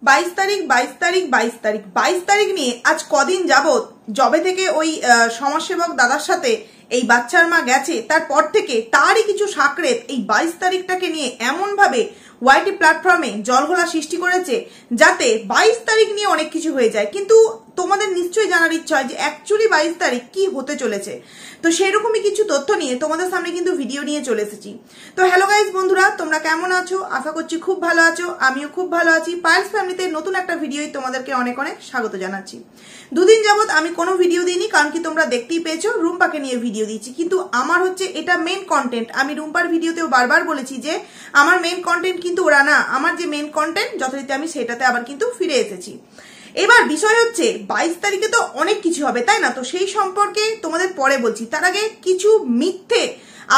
22 তারিখ নিয়ে আজ কদিন যাবত জবে থেকে ওই সমাজসেবক দাদার সাথে এই বাচ্চার মা গেছে তারপর থেকে তারই কিছু সাকরেত এই 22 তারিখটাকে নিয়ে এমন ভাবে ওয়াইটি প্ল্যাটফর্মে জলঘোলা সৃষ্টি করেছে যাতে 22 তারিখ নিয়ে অনেক কিছু হয়ে যায়, কিন্তু তোমাদের নিশ্চয়ই জানার ইচ্ছা হয় যে অ্যাকচুয়ালি 22 তারিখ কি হতে চলেছে। তো সেরকমই কিছু তথ্য নিয়ে তোমাদের সামনে কিন্তু ভিডিও নিয়ে চলে এসেছি। তো হ্যালো গাইজ বন্ধুরা, তোমরা কেমন আছো? আশা করছি খুব ভালো আছো, আমিও খুব ভালো আছি। পায়েলস ফ্যামিলিতে নতুন একটা ভিডিওই তোমাদেরকে অনেক অনেক স্বাগত জানাচ্ছি। দুদিন যাবত আমি কোনো ভিডিও দিইনি, কারণ কি তোমরা দেখতেই পেয়েছো রুম্পাকে নিয়ে ভিডিও দিচ্ছি, কিন্তু আমার হচ্ছে এটা মেন কন্টেন্ট। আমি রুম্পার ভিডিওতেও বারবার বলেছি যে আমার মেন কন্টেন্ট কিন্তু ওরা না, আমার যে মেন কন্টেন্ট যথারীতি আমি সেটাতে আবার কিন্তু ফিরে এসেছি। এবার বিষয় হচ্ছে 22 তারিখে তো অনেক কিছু হবে, তাই না? তো সেই সম্পর্কে তোমাদের পরে বলছি। তার আগে কিছু মিথ্যে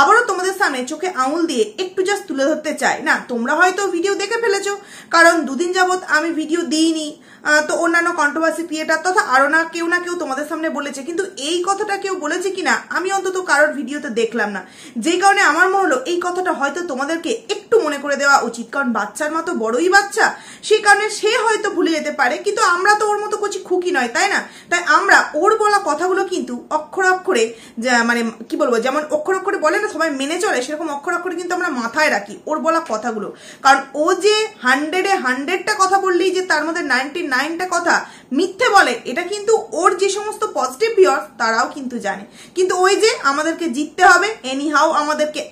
আবারও তোমাদের সামনে চোখে আঙুল দিয়ে একটু জাস্ট তুলে ধরতে চাই। না, তোমরা হয়তো ভিডিও দেখে ফেলেছো, কারণ দুদিন যাবত আমি ভিডিও দিইনি, তো অন্যান্য কন্ট্রোভার্সি ক্রিয়েটার তথা আরো না কেউ তোমাদের সামনে বলেছে, কিন্তু এই কথাটা কেউ বলেছে কিনা আমি অন্তত কারোর ভিডিওতে দেখলাম না। যেই কারণে আমার মনে হলো এই কথাটা হয়তো তোমাদেরকে একটু মনে করে দেওয়া উচিত, কারণ বাচ্চার মতো বড়ই বাচ্চা, সেই কারণে সে হয়তো ভুলে যেতে পারে, কিন্তু আমরা তো ওর মতো কিছু খুকি নয়, তাই না? তাই আমরা ওর বলা কথাগুলো কিন্তু অক্ষরে অক্ষরে, মানে কি বলবো, যেমন অক্ষরে অক্ষরে বলে না সবাই মেনে চলে, সেরকম অক্ষরে অক্ষরে কিন্তু আমরা মাথায় রাখি ওর বলা কথাগুলো। কারণ ও যে 100-100টা কথা বললেই যে তার মধ্যে 99টা কথা মিথ্যে বলে, এটা কিন্তু ওর যে সমস্ত পজিটিভ ভিউয়ার্স তারাও কিন্তু জানে। কিন্তু ওই যে আমাদেরকে জিততে হবে, এনিহাউ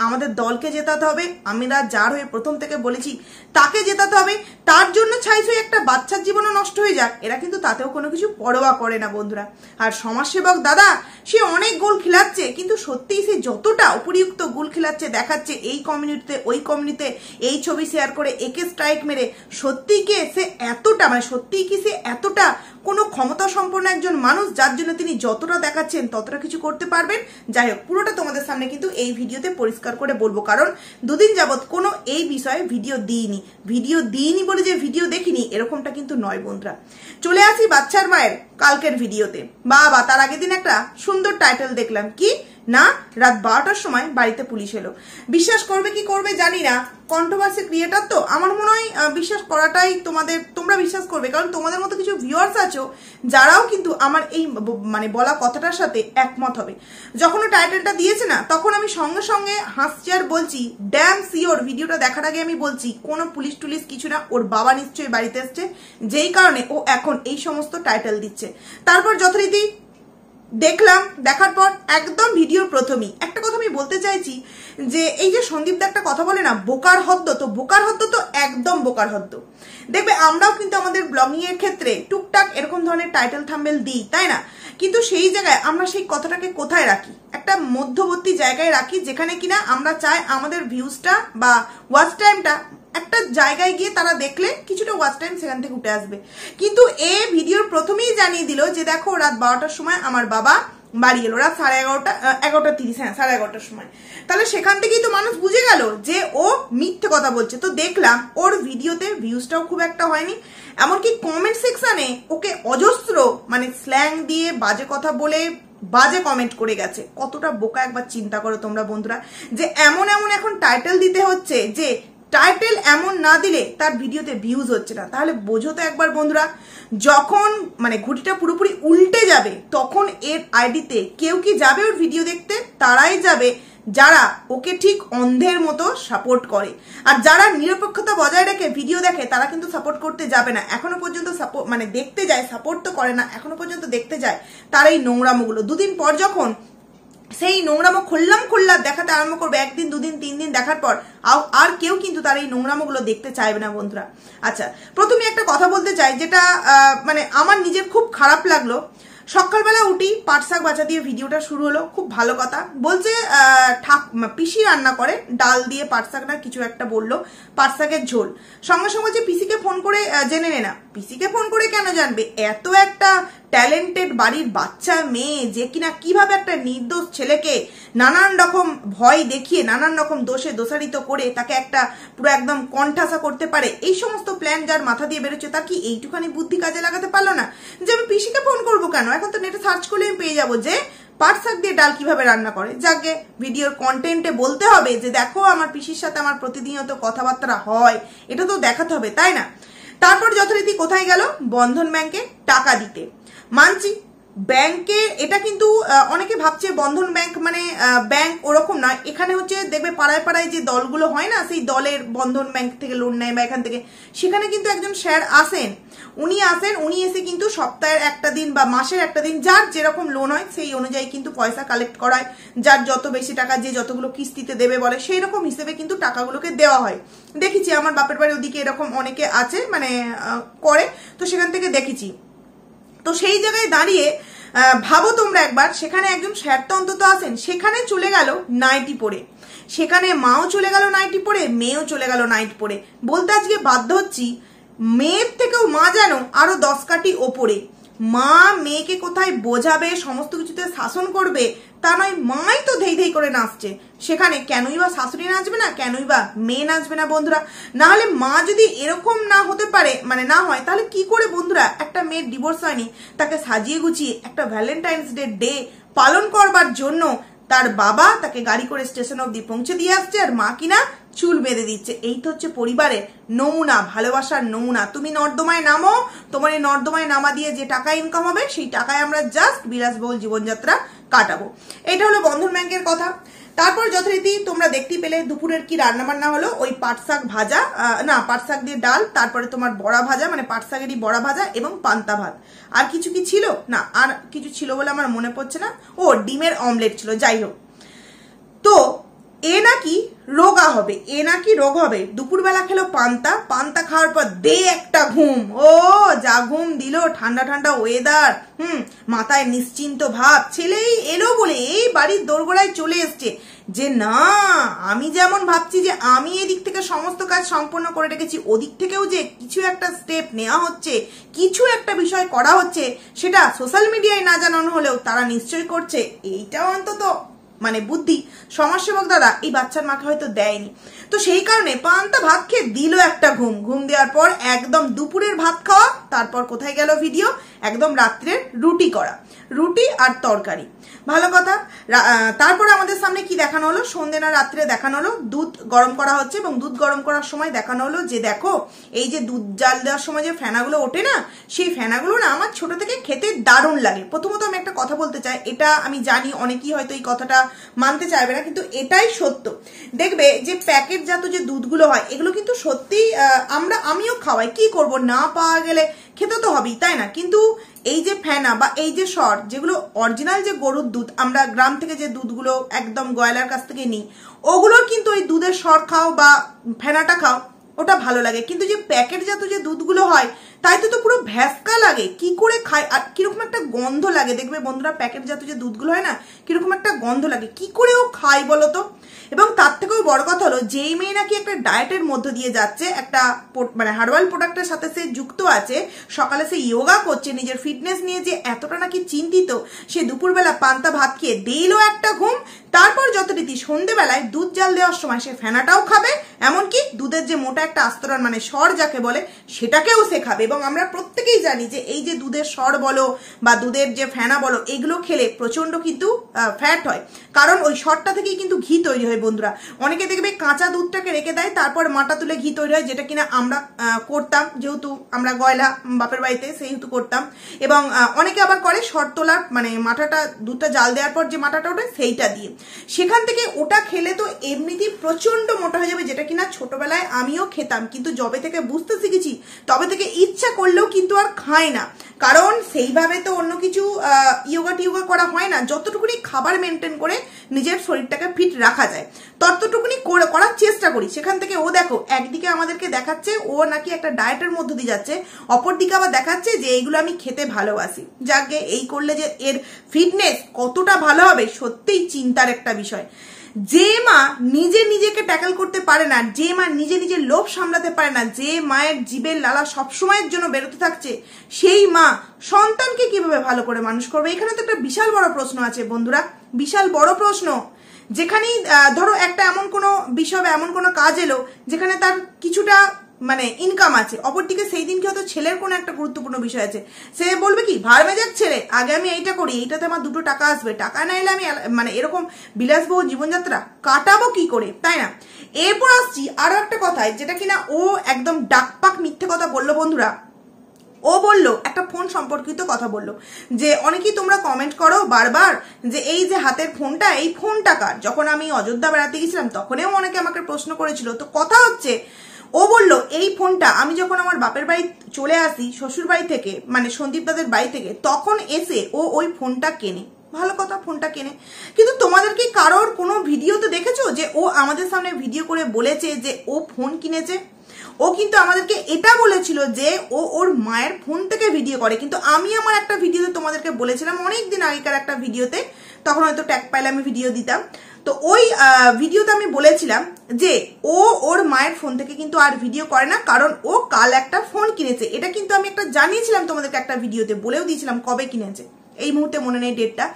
আমাদের দলকে জেতাতে হবে, আমরা যার হয়ে প্রথম থেকে বলেছি তাকে জেতাতে হবে, তার জন্য ছাইছই একটা বাচ্চার জীবনও নষ্ট হয়ে যাক, এরা কিন্তু তাতেও কোনো কিছু পরোয়া করে না বন্ধুরা। আর সমাজসেবক দাদা সে অনেক গোল খিলাচ্ছে, কিন্তু সত্যিই সে যতটা উপরিউক্ত গোল খিলাচ্ছে, দেখাচ্ছে এই কমিউনিটিতে ওই কমিউনিটিতে এই ছবি শেয়ার করে একে স্ট্রাইক মেরে, সত্যিই কি সে এতটা কোনো ক্ষমতা সম্পন্ন একজন মানুষ যার জন্য তিনি যতটা দেখাচ্ছেন ততটা কিছু করতে পারবেন? যাই হোক, পুরোটা তোমাদের সামনে কিন্তু এই ভিডিওতে পরিষ্কার করে বলবো, কারণ দুদিন যাবত কোনো এই বিষয়ে ভিডিও দিইনি বলে যে ভিডিও দেখিনি এরকমটা কিন্তু নয় বন্ধুরা। চলে আসি বাচ্চার মায়ের কালকের ভিডিওতে। বাবা, তার আগের দিন একটা সুন্দর টাইটেল দেখলাম, কি না, রাত 12টার সময় বাড়িতে পুলিশ এলো। বিশ্বাস করবে কি করবে জানি না, কন্ট্রোভার্সি ক্রিয়েটার তো আমার মনে হয় বিশ্বাস করাটাই তোমরা বিশ্বাস করবে, কারণ তোমাদের মতো কিছু ভিউয়ার্স আছো যারাও কিন্তু আমার এই মানে বলা কথাটার সাথে একমত হবে। যখন ও টাইটেলটা দিয়েছে না, তখন আমি সঙ্গে সঙ্গে হাসছি আর বলছি ড্যাম সিওর, ভিডিওটা দেখার আগে আমি বলছি কোনো পুলিশ টুলিশ কিছু না, ওর বাবা নিশ্চয়ই বাড়িতে এসছে, যেই কারণে ও এখন এই সমস্ত টাইটেল দিচ্ছে। তারপর যথারীতি দেখলাম, দেখার পর একদম ভিডিওর প্রথমেই একটা কথা আমি বলতে চাইছি যে এই যে সন্দীপ দা একটা কথা বলে না বোকার হদ্দ, তো বোকার হদ্দ তো একদম বোকার হদ্দ। দেখবে আমরাও কিন্তু আমাদের ব্লগিং এর ক্ষেত্রে টুকটাক এরকম ধরনের টাইটেল থাম্বনেল দিই, তাই না? কিন্তু সেই জায়গায় আমরা সেই কথাটাকে কোথায় রাখি? একটা মধ্যবর্তী জায়গায় রাখি, যেখানে কিনা আমরা চাই আমাদের ভিউজটা বা ওয়াচ টাইমটা একটা জায়গায় গিয়ে তারা দেখলে কিছুটা ওয়াচ টাইম সেখান থেকে উঠে আসবে। কিন্তু এই ভিডিওর প্রথমেই জানিয়ে দিল যে দেখো রাত 12টার সময় আমার বাবা বাড়ি এলো, রাত 11:30, হ্যাঁ 11:30টার সময়। তাহলে সেখান থেকেই তো মানুষ বুঝে গেল যে ও মিথ্যে কথা বলছে। তো দেখলাম ওর ভিডিওতে ভিউজটাও খুব একটা হয়নি, এমনকি কমেন্ট সেকশনে ওকে অজস্র মানে স্ল্যাং দিয়ে বাজে কথা বলে বাজে কমেন্ট করে গেছে। কতটা বোকা একবার চিন্তা করো তোমরা বন্ধুরা, যে এমন এখন টাইটেল দিতে হচ্ছে যে টাইটেল এমন না দিলে তার ভিডিওতে ভিউজ হচ্ছে না। তাহলে বোঝো তো একবার বন্ধুরা, যখন মানে ঘুটিটা পুরোপুরি উল্টে যাবে তখন এর আইডিতে কেউ কি যাবে ওর ভিডিও দেখতে? তারাই যাবে যারা ওকে ঠিক অন্ধের মতো সাপোর্ট করে, আর যারা নিরপেক্ষতা বজায় রেখে ভিডিও দেখে তারা কিন্তু সাপোর্ট করতে যাবে না। এখনো পর্যন্ত মানে দেখতে যায়, সাপোর্ট তো করে না, এখনো পর্যন্ত দেখতে যায় তার এই নোংরামোগুলো। দুদিন পর যখন সেই নোংরামো খোল্লা দেখাতে আরম্ভ করবে, 1 দিন 2 দিন 3 দিন দেখার পর আর কেউ কিন্তু তার এই নোংরামোগুলো দেখতে চাইবে না বন্ধুরা। আচ্ছা, প্রথমে একটা কথা বলতে চাই যেটা মানে আমার নিজের খুব খারাপ লাগলো। সকালবেলা উঠি পাট শাক বাছা দিয়ে ভিডিওটা শুরু হলো, খুব ভালো কথা বলছে, পিসি রান্না করে ডাল দিয়ে পাট শাক না কিছু একটা বললো, পাট শাকের ঝোল। সঙ্গে সঙ্গে যে পিসিকে ফোন করে জেনে নে না, পিসিকে ফোন করে কেন জানবে? এত একটা ট্যালেন্টেড বাড়ির বাচ্চা মেয়ে যে কিনা কিভাবে একটা নির্দোষ ছেলেকে নানান রকম ভয় দেখিয়ে নানান রকম দোষে দোষারিত করে তাকে একটা পুরো একদম কণ্ঠাসা করতে পারে, এই সমস্ত প্ল্যান যার মাথা দিয়ে বেরোচ্ছে তার কি এইটুখানি বুদ্ধি কাজে লাগাতে পারলো না যে আমি পিসিকে ফোন করবো কেন? এখন তো নেটে সার্চ করলে আমি পেয়ে যাবো যে পাট শাক দিয়ে ডাল কিভাবে রান্না করে। যাকে ভিডিওর কন্টেন্টে বলতে হবে যে দেখো আমার পিসির সাথে আমার প্রতিনিয়ত কথাবার্তা হয়, এটা তো দেখাতে হবে, তাই না? তারপর যথারীতি কোথায় গেল? বন্ধন ব্যাংকে টাকা দিতে। মানছি ব্যাংকে, এটা কিন্তু অনেকে ভাবছে বন্ধন ব্যাংক মানে ব্যাংক ওরকম নয়। এখানে হচ্ছে দেখবে পাড়ায় পাড়ায় যে দলগুলো হয় না, সেই দলের বন্ধন ব্যাংক থেকে লোন নেয় বা এখান থেকে, সেখানে কিন্তু একজন স্যার আসেন, উনি এসে কিন্তু সপ্তাহের একটা দিন বা মাসের একটা দিন যার যেরকম লোন হয় সেই অনুযায়ী কিন্তু পয়সা কালেক্ট করায়। যার যত বেশি টাকা, যে যতগুলো কিস্তিতে দেবে বলে, সেই রকম হিসেবে কিন্তু টাকাগুলোকে দেওয়া হয়। দেখেছি আমার বাপের বাড়ির ওদিকে এরকম অনেকে আছে, মানে করে, তো সেখান থেকে দেখেছি। তো সেই জায়গায় দাঁড়িয়ে ভাবো তোমরা একবার, সেখানে একজন স্যার তো অন্তত আসেন, সেখানে চলে গেল নাইটি পরে, সেখানে মাও চলে গেল নাইটি পরে, মেয়েও চলে গেল নাইটি পরে। বলতে আজকে বাধ্য হচ্ছি, মেয়ের থেকেও মা যেন আরো 10 কাঠি ওপরে। মা মেয়েকে কোথায় বোঝাবে, সমস্ত কিছুতে শাসন করবে, তা নয়, মাই তো ধেই ধেই করে নাচছে। সেখানে কেনই বা শাশুড়ি নাচবে না, কেনই বা মেয়ে নাচবে না বন্ধুরা? না হলে মা যদি এরকম না হতে পারে, মানে না হয়, তাহলে কি করে বন্ধুরা একটা মেয়ের ডিভোর্স হয়নি, তাকে সাজিয়ে গুছিয়ে একটা ভ্যালেন্টাইন্স ডে পালন করবার জন্য তার বাবা তাকে গাড়ি করে স্টেশন অব্দি পৌঁছে দিয়ে আসছে, আর মা কিনা চুল বেঁধে দিচ্ছে। এই তো হচ্ছে পরিবারের নমুনা, ভালোবাসার নমুনা। তুমি নর্দমায় নামো, তোমার এই নর্দমায় নামা দিয়ে যে টাকা ইনকাম হবে, সেই টাকায় আমরা জাস্ট বিলাসবহুল জীবনযাত্রা কাটাবো। এটা হলো বন্ধন ব্যাংকের কথা। তারপর যথারীতি তোমরা দেখতেই পেলে দুপুরের কি রান্না বান্না হলো। ওই পাট শাক ভাজা, না পাট শাক দিয়ে ডাল, তারপরে তোমার বড়া ভাজা, মানে পাট শাকেরই বড়া ভাজা, এবং পান্তা ভাত। আর কিছু কি ছিল না, আর কিছু ছিল বলে আমার মনে পড়ছে না। ও ডিমের অমলেট ছিল। যাই হোক, তো এ নাকি রোগা হবে, এ নাকি রোগ হবে। দুপুরবেলা খেলো পান্তা খাওয়ার পর দে একটা ঘুম। ও যা ঘুম দিল, ঠান্ডা ঠান্ডা ওয়েদার, মাথায় নিশ্চিন্ত ভাব। ছেলেই এলো বলে এই বাড়ির দোরগোড়ায় চলে এসছে যে না, আমি যেমন ভাবছি যে আমি এদিক থেকে সমস্ত কাজ সম্পন্ন করে রেখেছি, ওদিক থেকেও যে কিছু একটা স্টেপ নেওয়া হচ্ছে, কিছু একটা বিষয় করা হচ্ছে, সেটা সোশ্যাল মিডিয়ায় না জানানো হলেও তারা নিশ্চয়ই করছে। এইটাও অন্তত মানে বুদ্ধি সমাজসেবক দাদা এই বাচ্চার মাকে হয়তো দেয়নি। তো সেই কারণে পান্তা ভাত খেয়ে দিল একটা ঘুম দেওয়ার পর একদম দুপুরের ভাত খাওয়া, তারপর কোথায় গেল ভিডিও, একদম রাত্রের রুটি করা, রুটি আর তরকারি। ভালো কথা। তারপরে আমাদের সামনে কি দেখানো হলো, সন্ধ্যে না রাত্রে দেখানো হলো দুধ গরম করা হচ্ছে, এবং দুধ গরম করার সময় দেখানো হলো যে দেখো এই যে দুধ জাল দেওয়ার সময় যে ফেনাগুলো ওঠে না, সেই ফেনাগুলো না আমার ছোট থেকে খেতে দারুণ লাগে। প্রথমত আমি একটা কথা বলতে চাই, এটা আমি জানি অনেকেই হয়তো এই কথাটা মানতে চাইবে না, কিন্তু এটাই সত্য। দেখবে যে প্যাকেটজাত যে দুধগুলো হয়, এগুলো কিন্তু সত্যি আমিও খাওয়াই, কি করব, না পাওয়া গেলে খেতে তো হবেই, তাই না? কিন্তু এই যে ফেনা বা এই যে সর, যেগুলো অরিজিনাল যে গরুর দুধ, আমরা গ্রাম থেকে যে দুধগুলো একদম গয়লার কাছ থেকে নিই, ওগুলোর কিন্তু ওই দুধের সর খাও বা ফেনাটা খাও, ওটা ভালো লাগে। কিন্তু যে প্যাকেটজাত যে দুধগুলো হয়, তাই তো পুরো ভ্যাসকা লাগে, কি করে খায়, আর কিরকম একটা গন্ধ লাগে। দেখবে বন্ধুরা প্যাকেটজাত যে দুধগুলো হয় না, কিরকম একটা গন্ধ লাগে, কি করে ও খায় বলো তো? এবং তার থেকেও বড় কথা হলো, যেই মেয়ে নাকি একটা ডায়েটের মধ্য দিয়ে যাচ্ছে, একটা মানে হার্বাল প্রোডাক্টের সাথে সে যুক্ত আছে, সকালে সে ইয়োগা করছে, নিজের ফিটনেস নিয়ে যে এতটা নাকি চিন্তিত, সে দুপুরবেলা পান্তা ভাত খেয়ে দিল একটা ঘুম, তারপর যথারীতি সন্ধ্যেবেলায় দুধ জাল দেওয়ার সময় সে ফেনাটাও খাবে, এমনকি দুধের যে মোটা একটা আস্তরণ মানে সর যাকে বলে, সেটাকেও সে খাবে। এবং আমরা প্রত্যেকেই জানি যে এই যে দুধের সর বলো বা দুধের যে ফেনা বলো, এগুলো খেলে প্রচন্ড কিন্তু ফ্যাট হয়, কারণ ওই সরটা থেকেই কিন্তু ঘি তৈরি হয় বন্ধুরা। অনেকে দেখবে কাঁচা দুধটাকে রেখে দেয়, তারপর মাটা তুলে ঘি তৈরি হয়, যেটা কিনা আমরা করতাম, যেহেতু আমরা গয়লা বাপের বাড়িতে, সেহেতু করতাম। এবং অনেকে আবার করে সর তোলার মানে মাটাটা, দুধটা জাল দেওয়ার পর যে মাটাটা ওঠে সেইটা দিয়ে, সেখান থেকে ওটা খেলে তো এমনিতেই প্রচন্ড মোটা হয়ে যাবে, যেটা কিনা ছোটবেলায় আমিও খেতাম, কিন্তু যবে থেকে বুঝতে শিখেছি তবে থেকে ইচ্ছা করলেও কিন্তু আর খায় না, কারণ সেইভাবে তো অন্য কিছু ইয়োগা টিয়োগা করা হয় না। যতটুকুনি খাবার মেনটেন করে নিজের শরীরটাকে ফিট রাখা যায়, ততটুকুনি করার চেষ্টা করি। সেখান থেকে ও দেখো একদিকে আমাদেরকে দেখাচ্ছে ও নাকি একটা ডায়েটের মধ্য দিয়ে যাচ্ছে, অপরদিকে আবার দেখাচ্ছে যে এইগুলো আমি খেতে ভালোবাসি। যাকে এই করলে যে এর ফিটনেস কতটা ভালো হবে, সত্যিই চিন্তার একটা বিষয়। যে মা নিজেকে ট্যাকল করতে পারে না, যে মা নিজের লোভ সামলাতে পারে না, যে মায়ের জীবের লালা সবসময়ের জন্য বেরোতে থাকছে, সেই মা সন্তানকে কিভাবে ভালো করে মানুষ করবে? এখানে তো একটা বিশাল বড় প্রশ্ন আছে বন্ধুরা, বিশাল বড় প্রশ্ন। যেখানেই ধরো একটা এমন কোনো বিষয় বা এমন কোনো কাজ এলো যেখানে তার কিছুটা মানে ইনকাম আছে, অপরদিকে সেই দিনকে হয়তো ছেলের কোনো একটা গুরুত্বপূর্ণ বিষয় আছে, সে বলবে কি ভাড় মেজাক ছেলে, আগে আমি এইটা করি, এইটাতে আমার 2 টাকা আসবে, টাকা না এলে আমি মানে এরকম বিলাসবহুল জীবনযাত্রা কাটাবো কি করে, তাই না? এরপর আসছি আরো একটা কথায়, যেটা কিনা ও একদম ডাকপাক মিথ্যে কথা বললো বন্ধুরা। ও বলল একটা ফোন সম্পর্কিত কথা বলল যে অনেকেই তোমরা কমেন্ট করো বারবার যে এই যে হাতের ফোনটা, এই ফোনটা কার। যখন আমি অযোধ্যা বেড়াতে গেছিলাম তখনও অনেকে আমাকে প্রশ্ন করেছিল। তো কথা হচ্ছে, ও বলল এই ফোনটা আমি যখন আমার বাপের বাড়ি চলে আসি শ্বশুর বাড়ি থেকে, মানে সন্দীপ দাদের বাড়ি থেকে, তখন এসে ও ওই ফোনটা কেনে। ভালো কথা, ফোনটা কেনে, কিন্তু তোমাদের কি কারোর কোনো ভিডিওতে দেখেছো যে ও আমাদের সামনে ভিডিও করে বলেছে যে ও ফোন কিনেছে? ও কিন্তু আমাদেরকে এটা বলেছিল যে ও ওর মায়ের ফোন থেকে ভিডিও করে। কিন্তু আমি আমার একটা ভিডিওতে তোমাদেরকে বলেছিলাম, অনেকদিন আগেকার একটা ভিডিওতে, তখন হয়তো ট্যাগ পাইলে আমি ভিডিও দিতাম, তো ওই ভিডিওতে আমি বলেছিলাম যে ও ওর মায়ের ফোন থেকে কিন্তু আর ভিডিও করে না, কারণ ও কাল একটা ফোন কিনেছে। এটা কিন্তু আমি একটা জানিয়েছিলাম তোমাদেরকে, একটা ভিডিওতে বলেও দিয়েছিলাম কবে কিনেছে, এই মুহূর্তে মনে নেই ডেটটা।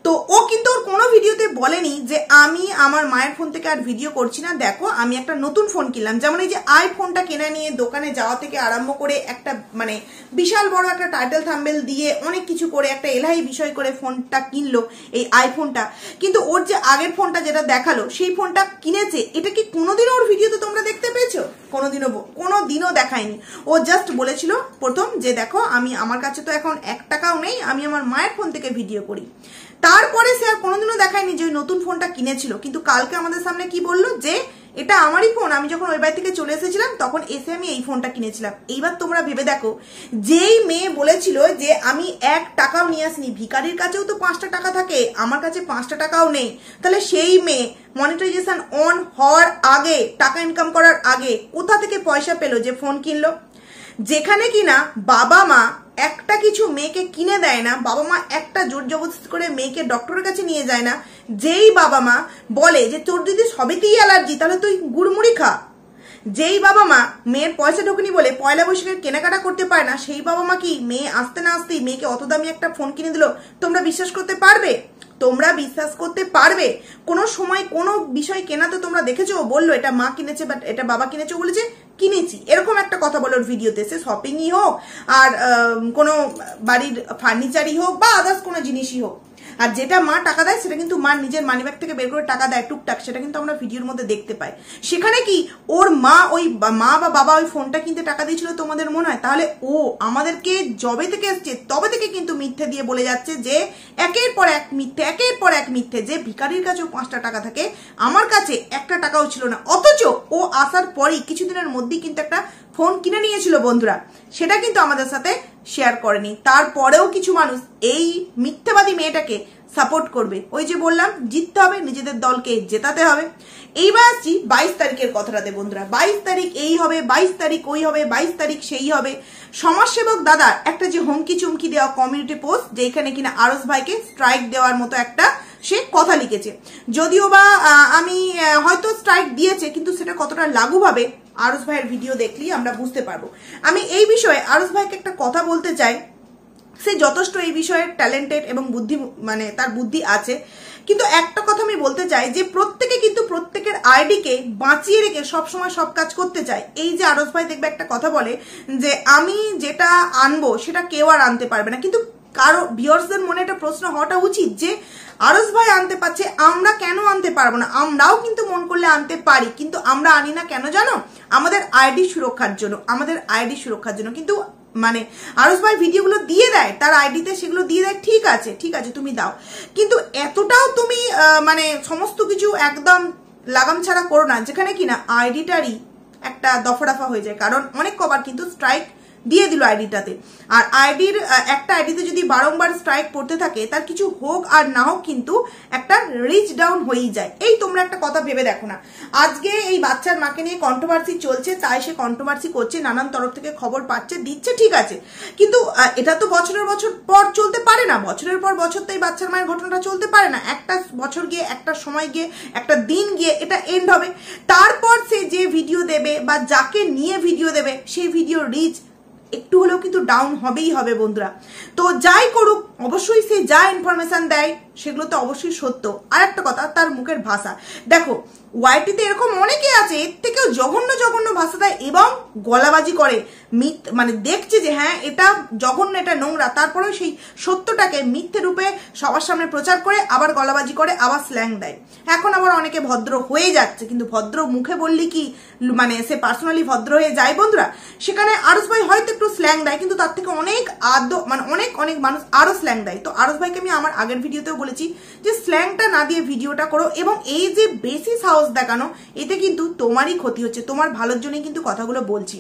তো ও কিন্তু ওর কোনো ভিডিওতে বলেনি যে আমি আমার মায়ের ফোন থেকে আর ভিডিও করছি না, দেখো আমি একটা নতুন ফোন কিনলাম। যেমন এই যে আইফোনটা কেনা নিয়ে দোকানে যাওয়া থেকে আরম্ভ করে একটা মানে বিশাল বড় একটা টাইটেল থাম্বেল দিয়ে অনেক কিছু করে একটা এলাহি বিষয় করে ফোনটা কিনলো, এই আইফোনটা। কিন্তু ওর যে আগের ফোনটা যেটা দেখালো সেই ফোনটা কিনেছে, এটা কি কোনোদিনও ওর ভিডিওতে তোমরা দেখতে পেয়েছো? কোনোদিনও দেখায়নি। ও জাস্ট বলেছিল প্রথম যে দেখো আমি, আমার কাছে তো এখন 1 টাকাও নেই, আমি আমার মায়ের ফোন থেকে ভিডিও করি। তারপরে সে আর কোনোদিনও দেখায়নি যে ওই নতুন ফোনটা কিনেছিল। কিন্তু কালকে আমাদের সামনে কি বললো যে এটা আমারই ফোন, আমি যখন ওই বাড়ি থেকে চলে এসেছিলাম তখন এসে আমি এই ফোনটা কিনেছিলাম। এইবার তোমরা ভেবে দেখো, যেই মেয়ে বলেছিল যে আমি 1 টাকাও নিয়ে আসিনি, ভিখারির কাছেও তো 5টা টাকা থাকে, আমার কাছে 5টা টাকাও নেই, তাহলে সেই মেয়ে মনিটাইজেশন অন হওয়ার আগে, টাকা ইনকাম করার আগে কোথা থেকে পয়সা পেলো যে ফোন কিনলো? যেখানে কিনা বাবা মা একটা কিছু মেয়েকে কিনে দেয় না, বাবা মা একটা জোর জবরদস্তি করে মেয়েকে ডক্টরের কাছে নিয়ে যায় না, যেই বাবা মা বলে যে তোর যদি সবেতেই অ্যালার্জি তাহলে তুই গুড়মুড়ি খা, যেই বাবা মা মেয়ের পয়সা ঢোকেনি বলে পয়লা বৈশাখের কেনাকাটা করতে পারে না, সেই বাবা মা কি মেয়ে আসতে না আসতেই মেয়েকে অত দামি একটা ফোন কিনে দিল? তোমরা বিশ্বাস করতে পারবে? তোমরা বিশ্বাস করতে পারবে? কোনো সময় কোনো বিষয় কেনাতে তোমরা দেখেছো বললো এটা মা কিনেছে বা এটা বাবা কিনেছে, বলেছে কিনেছি, এরকম একটা কথা বলো ভিডিওতে। সে শপিংই হোক আর কোনো বাড়ির ফার্নিচারই হোক বা আদার্স কোনো জিনিসই হোক, আর যেটা মা টাকা দেয় সেটা কিন্তু মা নিজের মানিব্যাগ থেকে বের করে টাকা দেয় টুকটাক, সেটা কিন্তু আমরা ভিডিওর মধ্যে দেখতে পাই। সেখানে কি ওর মা ওই মা বা বাবা ওই ফোনটা কিনতে টাকা দিয়েছিল তোমাদের মনে হয়? তাহলে ও আমাদেরকে জবে থেকে এসছে তবে থেকে কিন্তু মিথ্যে দিয়ে বলে যাচ্ছে যে একের পর এক মিথ্যে, একের পর এক মিথ্যে, যে ভিখারির কাছেও 5টা টাকা থাকে, আমার কাছে 1টা টাকাও ছিল না। অথচ ও আসার পরই কিছুদিনের মধ্যেই কিন্তু একটা ফোন কিনে নিয়েছিল বন্ধুরা, সেটা কিন্তু আমাদের সাথে শেয়ার করেনি। তারপরেও কিছু মানুষ এই মিথ্যাবাদী মেয়েটাকে সাপোর্ট করবে। ওই যে বললাম, জিততে হবে, নিজেদের দলকে জেতাতে হবে। এইবার আসছি 22 তারিখের কথাটাতে বন্ধুরা। 22 তারিখ এই হবে, 22 তারিখ ওই হবে, 22 তারিখ সেই হবে। সমাজসেবক দাদার একটা যে হুমকি চুমকি দেওয়া কমিউনিটি পোস্ট, যেখানে কিনা আরস ভাইকে স্ট্রাইক দেওয়ার মতো একটা সে কথা লিখেছে, যদিও বা আমি হয়তো স্ট্রাইক দিয়েছে, কিন্তু সেটা কতটা লাগু ভাবে আরস ভাইয়ের ভিডিও দেখলেই আমরা বুঝতে পারবো। আমি এই বিষয়ে আরস ভাইকে একটা কথা বলতে চাই, সে যথেষ্ট এই বিষয়ে ট্যালেন্টেড এবং বুদ্ধি, মানে তার বুদ্ধি আছে, কিন্তু একটা কথা আমি বলতে চাই যে প্রত্যেকে কিন্তু প্রত্যেকের আইডিকে বাঁচিয়ে রেখে সবসময় সব কাজ করতে চায়। এই যে আরস ভাই দেখবে একটা কথা বলে যে আমি যেটা আনবো সেটা কেউ আর আনতে পারবে না, কিন্তু কারো ভিউয়ার্সদের মনে একটা প্রশ্ন হওয়াটা উচিত যে আরস ভাই আনতে পারছে, আমরা কেন আনতে পারবো না? আমরাও কিন্তু মন করলে আনতে পারি, কিন্তু আমরা আনি না কেন জানো? আমাদের আইডি সুরক্ষার জন্য, আমাদের আইডি সুরক্ষার জন্য। কিন্তু মানে আরস ভাই ভিডিওগুলো দিয়ে দেয় তার আইডিতে, সেগুলো দিয়ে দেয়, ঠিক আছে ঠিক আছে তুমি দাও, কিন্তু এতটাও তুমি মানে সমস্ত কিছু একদম লাগাম ছাড়া করো না, যেখানে কিনা আইডিটারই একটা দফাডাফা হয়ে যায়। কারণ অনেক কবার কিন্তু স্ট্রাইক দিয়ে দিল আইডিটাতে, আর আইডির একটা আইডিতে যদি বারংবার স্ট্রাইক পড়তে থাকে, তার কিছু হোক আর না হোক কিন্তু একটা রিচ ডাউন হয়েই যায়। এই তোমরা একটা কথা ভেবে দেখো না, আজকে এই বাচ্চার মাকে নিয়ে কন্ট্রোভার্সি চলছে, তাই সে কন্ট্রোভার্সি করছে, নানান তরফ থেকে খবর পাচ্ছে, দিচ্ছে, ঠিক আছে, কিন্তু এটা তো বছরের বছর পর চলতে পারে না, বছরের পর বছর তো এই বাচ্চার মায়ের ঘটনাটা চলতে পারে না। একটা বছর গিয়ে, একটা সময় গিয়ে, একটা দিন গিয়ে এটা এন্ড হবে। তারপর সে যে ভিডিও দেবে বা যাকে নিয়ে ভিডিও দেবে, সেই ভিডিও রিচ একটু হলেও কিন্তু ডাউন হবেই হবে বন্ধুরা। তো যাই করুক, অবশ্যই সে যা ইনফরমেশন দেয় সেগুলো তো অবশ্যই সত্য। আর একটা কথা, তার মুখের ভাষা দেখো, ওয়াইটিতে এরকম অনেকে আছে এর থেকেও জঘন্য জঘন্য ভাষা দেয় এবং গলাবাজি করে, মানে দেখছে যে হ্যাঁ এটা জঘন্য, এটা নোংরা, তারপরেও সেই সত্যটাকে মিথ্যে রূপে সবার সামনে প্রচার করে আবার গলাবাজি করে, আবার স্ল্যাং দেয়। এখন আবার অনেকে ভদ্র হয়ে যাচ্ছে, কিন্তু ভদ্র মুখে বললি কি মানে সে পার্সোনালি ভদ্র হয়ে যায় বন্ধুরা? সেখানে আরস ভাই হয়তো একটু স্ল্যাং দেয়, কিন্তু তার থেকে অনেক মানে অনেক অনেক মানুষ আরো স্ল্যাং দেয়। তো আরস ভাইকে আমি আমার আগের ভিডিওতেও বলেছি যে স্ল্যাংটা না দিয়ে ভিডিওটা করো, এবং এই যে বেশি সাহস দেখানো, এতে কিন্তু তোমারই ক্ষতি হচ্ছে, তোমার ভালোর জন্যই কিন্তু কথাগুলো বলছি।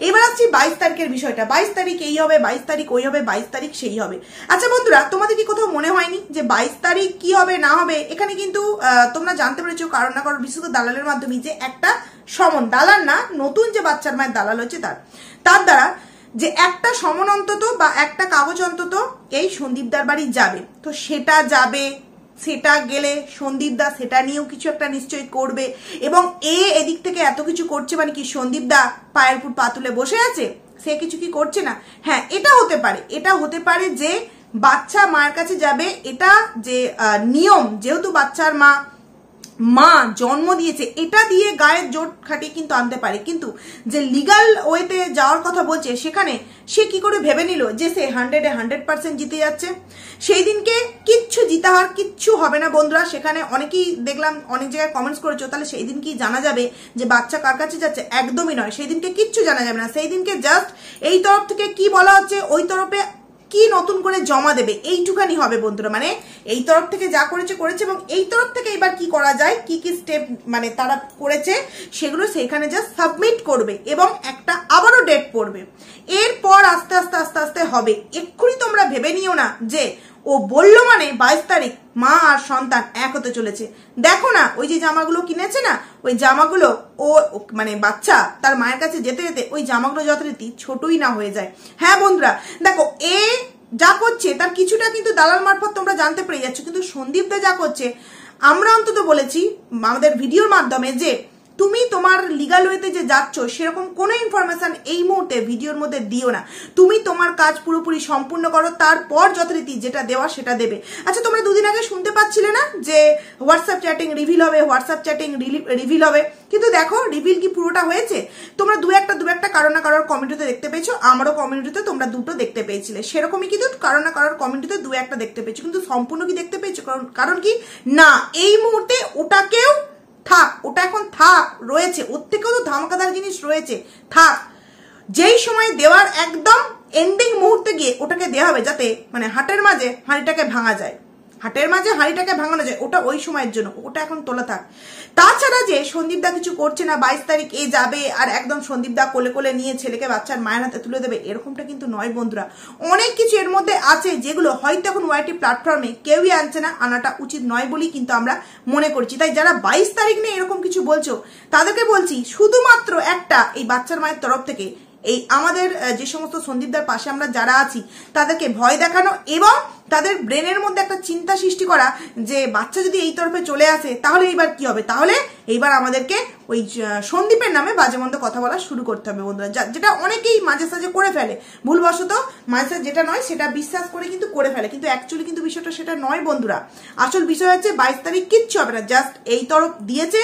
এবার আসছি 22 তারিখের বিষয়টা। 22 তারিখ এই হবে, 22 তারিখ ওই হবে, 22 তারিখ সেই হবে। আচ্ছা বন্ধুরা, তোমাদের কি কোথাও মনে হয়নি যে 22 তারিখ কি হবে না হবে? এখানে কিন্তু তোমরা জানতে পেরেছো কারণ না কারণ, বিশেষ করে দালালের মাধ্যমে, যে একটা সমন, দালাল না, নতুন যে বাচ্চার মায়ের দালাল হচ্ছে তার দ্বারা যে একটা সমন অন্তত বা একটা কাগজ অন্তত এই সন্দীপদার বাড়ি যাবে। তো সেটা যাবে, সেটা গেলে সন্দীপ দা সেটা নিয়েও কিছু একটা নিশ্চয়ই করবে, এবং এদিক থেকে এত কিছু করছে মানে কি সন্দীপ দা পায়ের উপর পা তুলে বসে আছে, সে কিছু কি করছে না? হ্যাঁ, এটা হতে পারে যে বাচ্চা মায়ের কাছে যাবে, এটা যে নিয়ম, যেহেতু বাচ্চার মা জন্ম দিয়েছে, এটা দিয়ে গায়ের জোর খাটিয়ে কিন্তু আনতে পারে, কিন্তু যে লিগাল ওয়েতে যাওয়ার কথা বলছে সেখানে সে কি করে ভেবে নিল যে সে 100% জিতে যাচ্ছে? সেই দিনকে কিচ্ছু হবে না বন্ধুরা। সেখানে অনেকেই দেখলাম অনেক জায়গায় কমেন্টস করেছো, তাহলে সেই দিন কি জানা যাবে যে বাচ্চা কার কাছে যাচ্ছে? একদমই নয়, সেই দিনকে কিচ্ছু জানা যাবে না। সেই দিনকে জাস্ট এই তরফ থেকে কি বলা হচ্ছে, ওই তরফে কি নতুন করে জমা দেবে, এইটুখানি হবে বন্ধুরা। মানে এই তরফ থেকে যা করেছে এবং এই তরফ থেকে এবার কি করা যায়, কি স্টেপ মানে তারা করেছে সেগুলো সেখানে জাস্ট সাবমিট করবে এবং একটা আবারও ডেট পড়বে। এরপর আস্তে আস্তে হবে। এক্ষুনি তোমরা ভেবে নিও না যে ও বললো মানে 22 তারিখ মা আর সন্তান এক হতে চলেছে। দেখো না, ওই যে জামাগুলো কিনেছে না, ওই জামাগুলো ও মানে বাচ্চা তার মায়ের কাছে যেতে যেতে ওই জামাগুলো যথারীতি ছোটই না হয়ে যায়। হ্যাঁ বন্ধুরা, দেখো যা করছে তার কিছুটা কিন্তু দালাল মারফত তোমরা জানতে পেরে যাচ্ছ, কিন্তু সন্দীপ দা যা করছে আমরা অন্তত বলেছি আমাদের ভিডিওর মাধ্যমে যে তুমি তোমার লিগাল ওয়েতে যে যাচ্ছ সেরকম কোনো ইনফরমেশন এই মুহূর্তে ভিডিওর মধ্যে দিও না। তুমি তোমার কাজ পুরোপুরি সম্পূর্ণ করো, তারপর যথারীতি যেটা দেওয়া সেটা দেবে। আচ্ছা, তোমরা দুদিন আগে শুনতে পাচ্ছিলে না যে হোয়াটসঅ্যাপ চ্যাটিং রিভিল হবে, কিন্তু দেখো রিভিল কি পুরোটা হয়েছে? তোমরা দু একটা কারো না কারোর কমেন্টিতে দেখতে পেয়েছো, আমারও কমেন্টিতে তোমরা দুটো দেখতে পেয়েছিলে, সেরকমই কিন্তু কারো না কারোর কমেন্টিতে দু একটা দেখতে পেয়েছো, কিন্তু সম্পূর্ণ কি দেখতে পেয়েছো? কারণ কি না, এই মুহূর্তে ওটাকেও থাক, ওটা এখন থাক রয়েছে, ওর থেকেও তো ধামাকাদার জিনিস রয়েছে, থাক। যেই সময় দেওয়ার একদম এন্ডিং মুহূর্তে গিয়ে ওটাকে দেওয়া হবে, যাতে মানে হাটের মাঝে হাঁড়িটাকে ভাঙা যায়, ভাঙানো যায়, ওটা ওই সময়ের জন্য, ওটা এখন তোলা থাক। তাছাড়া যে সন্দীপ দা কিছু করছে না, 22 তারিখ যাবে আর একদম সন্দীপ দা কোলে নিয়ে ছেলেকে বাচ্চার মায়ের হাতে তুলে দেবে, এরকমটা কিন্তু নয় বন্ধুরা। অনেক কিছু এর মধ্যে আছে যেগুলো হয়তো এখন ওয়াইটি প্ল্যাটফর্মে কেউই আনছে না, আনাটা উচিত নয় বলেই কিন্তু আমরা মনে করছি। তাই যারা 22 তারিখ নিয়ে এরকম কিছু বলছো তাদেরকে বলছি, শুধুমাত্র একটা এই বাচ্চার মায়ের তরফ থেকে এই আমাদের যে সমস্ত সন্দীপদার পাশে আমরা যারা আছি তাদেরকে ভয় দেখানো এবং তাদের ব্রেনের মধ্যে একটা চিন্তা সৃষ্টি করা যে বাচ্চা যদি এই তরফে চলে আসে তাহলে এইবার কি হবে, তাহলে এইবার আমাদেরকে ওই সন্দীপের নামে বাজে মন্দ কথা বলা শুরু করতে হবে বন্ধুরা, যেটা অনেকেই মাঝে সাঝে করে ফেলে ভুলবশত, মাঝে যেটা নয় সেটা বিশ্বাস করে কিন্তু করে ফেলে, কিন্তু অ্যাকচুয়ালি কিন্তু বিষয়টা সেটা নয় বন্ধুরা। আসল বিষয় হচ্ছে 22 তারিখ কিচ্ছু হবে না, জাস্ট এই তরফ দিয়েছে,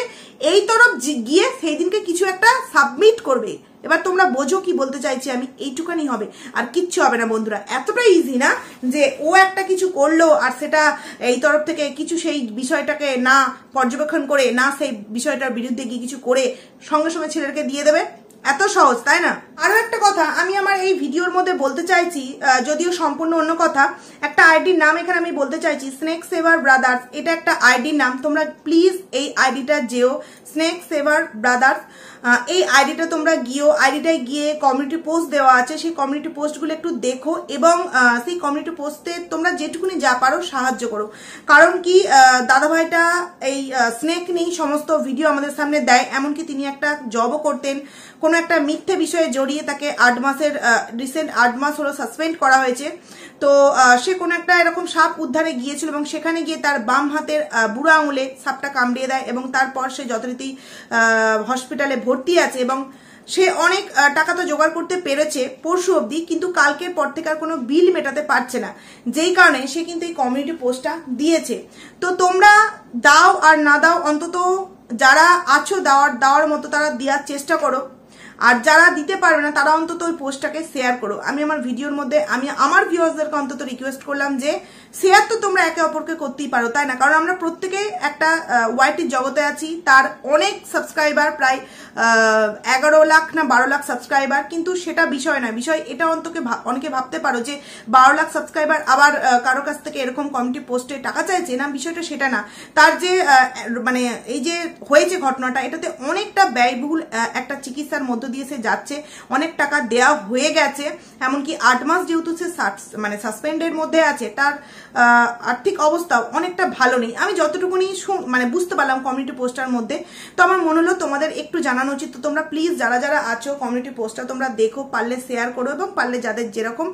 এই তরফ গিয়ে সেই দিনকে কিছু একটা সাবমিট করবে। এবার তোমরা বোঝো কি বলতে চাইছি আমি, এইটুকানি হবে আর কিচ্ছু হবে না বন্ধুরা। এতটা ইজি না যে ও একটা কিছু করলো আর সেটা এই তরফ থেকে কিছু সেই বিষয়টাকে না পর্যবেক্ষণ করে, না সেই বিষয়টার বিরুদ্ধে গিয়ে কিছু করে সঙ্গে সঙ্গে ছেলেকে দিয়ে দেবে, এত সহজ তাই না? আরো একটা কথা আমি আমার এই ভিডিওর মধ্যে বলতে চাইছি, যদিও সম্পূর্ণ অন্য কথা, একটা আইডির নাম এখানে আমি বলতে চাইছি, স্নেক সেভার ব্রাদার্স, এটা একটা আইডির নাম, তোমরা প্লিজ এই আইডিটা যেও, স্নেক সেভার ব্রাদার্স, এই আইডিটা তোমরা আইডিটায় গিয়ে কমিউনিটি পোস্ট দেওয়া আছে, সেই কমিউনিটি পোস্টগুলো একটু দেখো এবং সেই কমিউনিটি পোস্টে তোমরা যেটুকুনি যা পারো সাহায্য করো। কারণ কি দাদাভাইটা এই স্নেক নিয়ে সমস্ত ভিডিও আমাদের সামনে দেয়, এমনকি তিনি একটা জবও করতেন, কোনো একটা মিথ্যে বিষয়ে জড়িয়ে তাকে 8 মাসের রিসেন্ট 8 মাস হলো সাসপেন্ড করা হয়েছে। তো সে কোনো একটা এরকম সাপ উদ্ধারে গিয়েছিল এবং সেখানে গিয়ে তার বাম হাতের বুড়ো আঙুলে সাপটা কামড়িয়ে দেয় এবং তারপর সে যথারীতি হসপিটালে ভর্তি আছে এবং সে অনেক টাকা তো জোগাড় করতে পেরেছে পরশু অবধি, কিন্তু কালকের পর থেকে আর কোনো বিল মেটাতে পারছে না, যেই কারণে সে কিন্তু এই কমিউনিটি পোস্টটা দিয়েছে। তো তোমরা দাও আর না দাও, অন্তত যারা আছো দেওয়ার মতো তারা দেওয়ার চেষ্টা করো, আর যারা দিতে পারবে না তারা অন্তত ওই পোস্টটাকে শেয়ার করো। আমি আমার ভিডিওর মধ্যে আমি আমার ভিউয়ার্সদেরকে অন্তত রিকোয়েস্ট করলাম যে শেয়ার তো তোমরা একে অপরকে করতেই পারো, তাই না? কারণ আমরা প্রত্যেকে একটা ওয়াইটির জগতে আছি, তার অনেক সাবস্ক্রাইবার, প্রায় 11 লাখ না 12 লাখ সাবস্ক্রাইবার, কিন্তু সেটা বিষয় না। বিষয় এটা অনেকে ভাবতে পারো যে 12 লাখ সাবস্ক্রাইবার আবার কারো কাছ থেকে এরকম কমিউনিটি পোস্টে টাকা চাইছে না, বিষয়টা সেটা না। তার যে মানে এই যে হয়েছে ঘটনাটা, এটাতে অনেকটা ব্যয়বহুল একটা চিকিৎসার মধ্য দিয়ে সে যাচ্ছে, অনেক টাকা দেওয়া হয়ে গেছে, এমনকি 8 মাস যেহেতু সে মানে সাসপেন্ডের মধ্যে আছে, তার আর্থিক অবস্থা অনেকটা ভালো নেই। আমি যতটুকুনি মানে বুঝতে পারলাম কমিউনিটি পোস্টার মধ্যে, তো আমার মনে হলো তোমাদের একটু জানানো উচিত। তো তোমরা প্লিজ যারা যারা আছো কমিউনিটি পোস্টটা তোমরা দেখো, পারলে শেয়ার করো, এবং পারলে যাদের যেরকম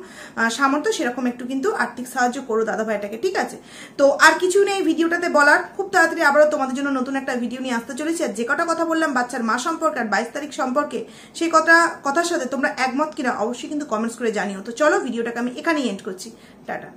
সামর্থ্য সেরকম একটু কিন্তু আর্থিক সাহায্য করো দাদা ভাইটাকে, ঠিক আছে? তো আর কিছু নেই ভিডিওটাতে বলার, খুব তাড়াতাড়ি আবারও তোমাদের জন্য নতুন একটা ভিডিও নিয়ে আসতে চলেছি। আর যে কটা কথা বললাম বাচ্চার মা সম্পর্কে আর 22 তারিখ সম্পর্কে, সেই কথার সাথে তোমরা একমত কিনা অবশ্যই কিন্তু কমেন্টস করে জানিও। তো চলো ভিডিওটাকে আমি এখানেই এন্ড করছি, টাটা।